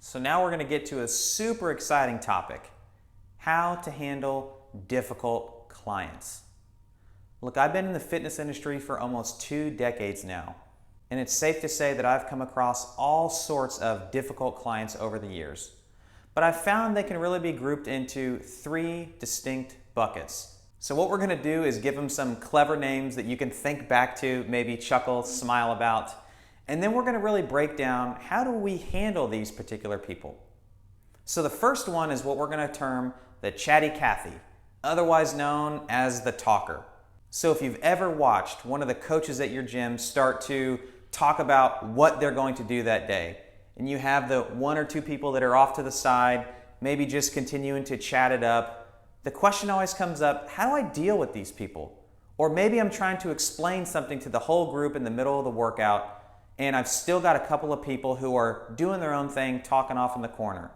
So now we're going to get to a super exciting topic: how to handle difficult clients. Look, I've been in the fitness industry for almost 2 decades now, and it's safe to say that I've come across all sorts of difficult clients over the years. But I've found they can really be grouped into 3 distinct buckets. So what we're going to do is give them some clever names that you can think back to, maybe chuckle, smile about, and then we're going to really break down how do we handle these particular people. So the first one is what we're going to term the chatty Cathy, otherwise known as the talker. So if you've ever watched one of the coaches at your gym start to talk about what they're going to do that day, and you have the 1 or 2 people that are off to the side, maybe just continuing to chat it up, the question always comes up, how do I deal with these people? Or maybe I'm trying to explain something to the whole group in the middle of the workout, and I've still got a couple of people who are doing their own thing, talking off in the corner.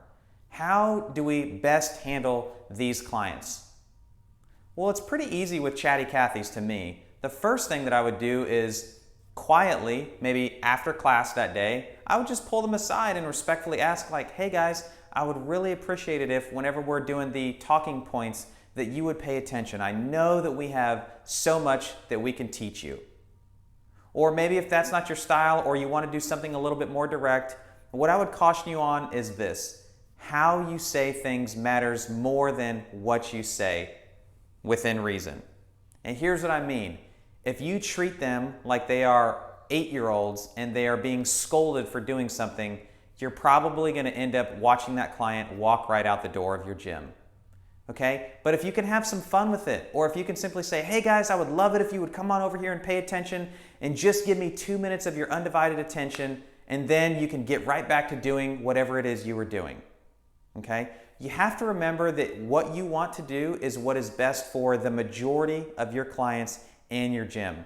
How do we best handle these clients? Well, it's pretty easy with chatty Cathys to me. The first thing that I would do is quietly, maybe after class that day, I would just pull them aside and respectfully ask, like, hey guys, I would really appreciate it if whenever we're doing the talking points that you would pay attention. I know that we have so much that we can teach you. Or maybe if that's not your style or you want to do something a little bit more direct, what I would caution you on is this: how you say things matters more than what you say, within reason. And here's what I mean. If you treat them like they are 8-year-olds and they are being scolded for doing something, you're probably going to end up watching that client walk right out the door of your gym. Okay? But if you can have some fun with it, or if you can simply say, hey guys, I would love it if you would come on over here and pay attention and just give me 2 minutes of your undivided attention, and then you can get right back to doing whatever it is you were doing. Okay? You have to remember that what you want to do is what is best for the majority of your clients and your gym.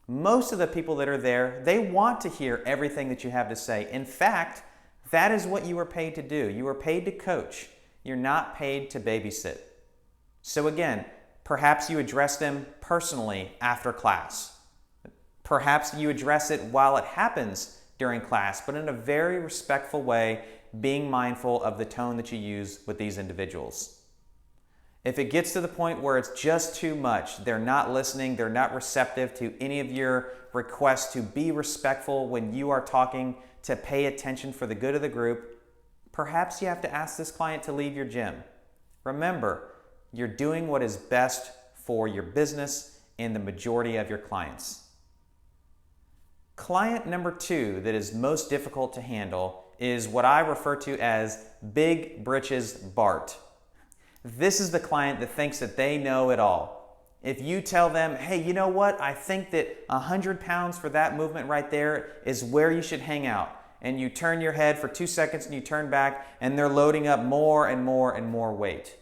Most of the people that are there, they want to hear everything that you have to say. In fact, that is what you are paid to do. You are paid to coach. You're not paid to babysit. So again, perhaps you address them personally after class. Perhaps you address it while it happens during class, but in a very respectful way, being mindful of the tone that you use with these individuals. If it gets to the point where it's just too much, they're not listening, they're not receptive to any of your requests to be respectful when you are talking, to pay attention for the good of the group, perhaps you have to ask this client to leave your gym. Remember, you're doing what is best for your business and the majority of your clients. Client number 2 that is most difficult to handle is what I refer to as Big Brit's Bart. This is the client that thinks that they know it all. If you tell them, hey, you know what? I think that 100 pounds for that movement right there is where you should hang out. And you turn your head for 2 seconds and you turn back and they're loading up more and more and more weight.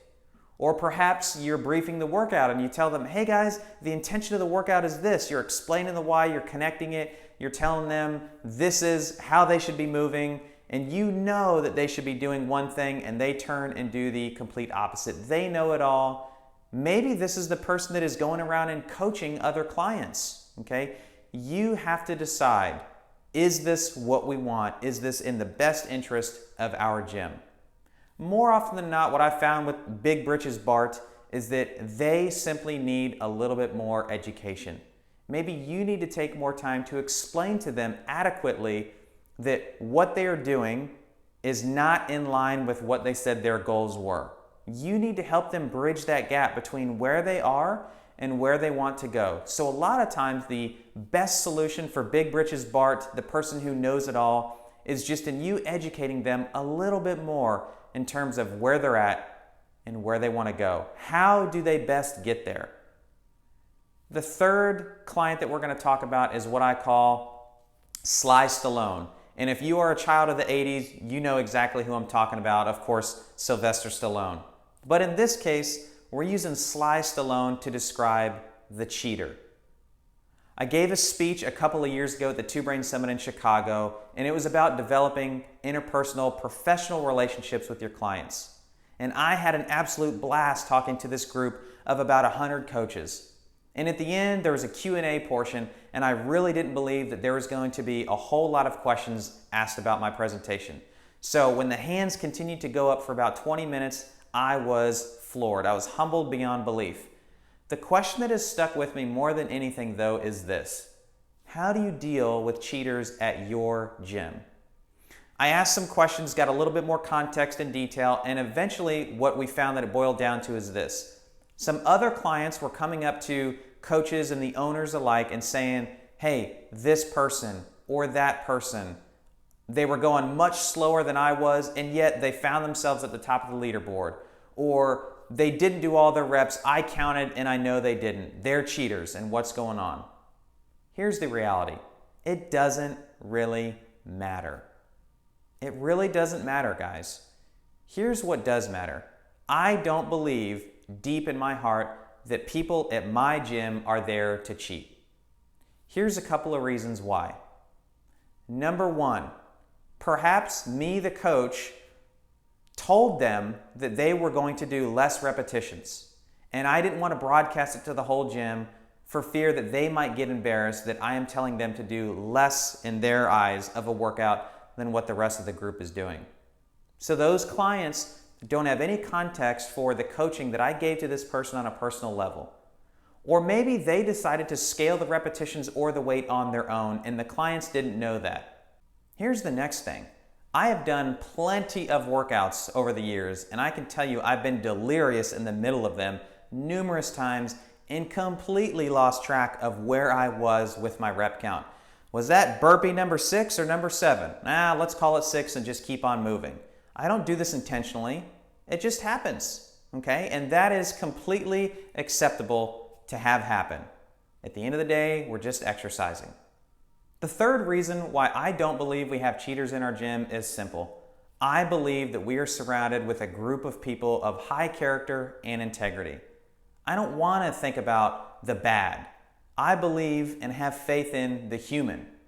Or perhaps you're briefing the workout and you tell them, hey guys, the intention of the workout is this. You're explaining the why, you're connecting it, you're telling them this is how they should be moving, and you know that they should be doing one thing and they turn and do the complete opposite. They know it all. Maybe this is the person that is going around and coaching other clients. Okay? You have to decide, is this what we want? Is this in the best interest of our gym? More often than not, what I found with Big Brit's Bart is that they simply need a little bit more education. Maybe you need to take more time to explain to them adequately that what they are doing is not in line with what they said their goals were. You need to help them bridge that gap between where they are and where they want to go. So a lot of times the best solution for Big Brit's Bart, the person who knows it all, is just in you educating them a little bit more in terms of where they're at and where they want to go. How do they best get there? The third client that we're going to talk about is what I call Sly Stallone. And if you are a child of the 80s, you know exactly who I'm talking about. Of course, Sylvester Stallone. But in this case, we're using Sly Stallone to describe the cheater. I gave a speech a couple of years ago at the Two Brain Summit in Chicago, and it was about developing interpersonal professional relationships with your clients. And I had an absolute blast talking to this group of about 100 coaches. And at the end, there was a Q&A portion, and I really didn't believe that there was going to be a whole lot of questions asked about my presentation. So when the hands continued to go up for about 20 minutes, I was floored. I was humbled beyond belief. The question that has stuck with me more than anything, though, is this: how do you deal with cheaters at your gym? I asked some questions, got a little bit more context and detail, and eventually what we found that it boiled down to is this. Some other clients were coming up to coaches and the owners alike and saying, hey, this person or that person, they were going much slower than I was, and yet they found themselves at the top of the leaderboard. Or they didn't do all their reps, I counted and I know they didn't. They're cheaters, and what's going on? Here's the reality. It doesn't really matter. It really doesn't matter, guys. Here's what does matter. I don't believe deep in my heart that people at my gym are there to cheat. Here's a couple of reasons why. Number one, perhaps me, the coach, told them that they were going to do less repetitions, and I didn't want to broadcast it to the whole gym for fear that they might get embarrassed that I am telling them to do less in their eyes of a workout than what the rest of the group is doing. So those clients don't have any context for the coaching that I gave to this person on a personal level. Or maybe they decided to scale the repetitions or the weight on their own, and the clients didn't know that. Here's the next thing. I have done plenty of workouts over the years, and I can tell you I've been delirious in the middle of them numerous times and completely lost track of where I was with my rep count. Was that burpee number 6 or number 7? Let's call it 6 and just keep on moving. I don't do this intentionally. It just happens, okay? And that is completely acceptable to have happen. At the end of the day, we're just exercising. The third reason why I don't believe we have cheaters in our gym is simple. I believe that we are surrounded with a group of people of high character and integrity. I don't want to think about the bad. I believe and have faith in the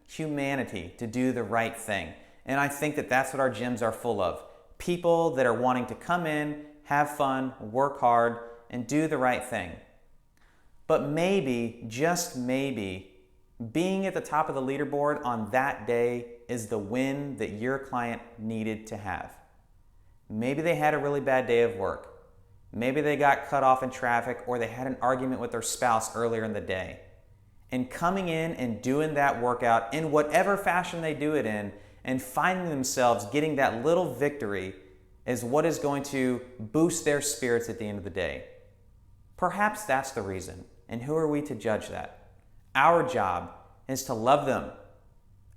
humanity to do the right thing. And I think that that's what our gyms are full of. People that are wanting to come in, have fun, work hard, and do the right thing. But maybe, just maybe, being at the top of the leaderboard on that day is the win that your client needed to have. Maybe they had a really bad day of work. Maybe they got cut off in traffic, or they had an argument with their spouse earlier in the day. And coming in and doing that workout in whatever fashion they do it in, and finding themselves getting that little victory is what is going to boost their spirits at the end of the day. Perhaps that's the reason, and who are we to judge that? Our job is to love them.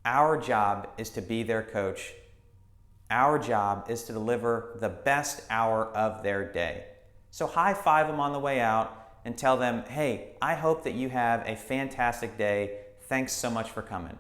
Our job is to be their coach. Our job is to deliver the best hour of their day. So high five them on the way out and tell them, hey, I hope that you have a fantastic day. Thanks so much for coming.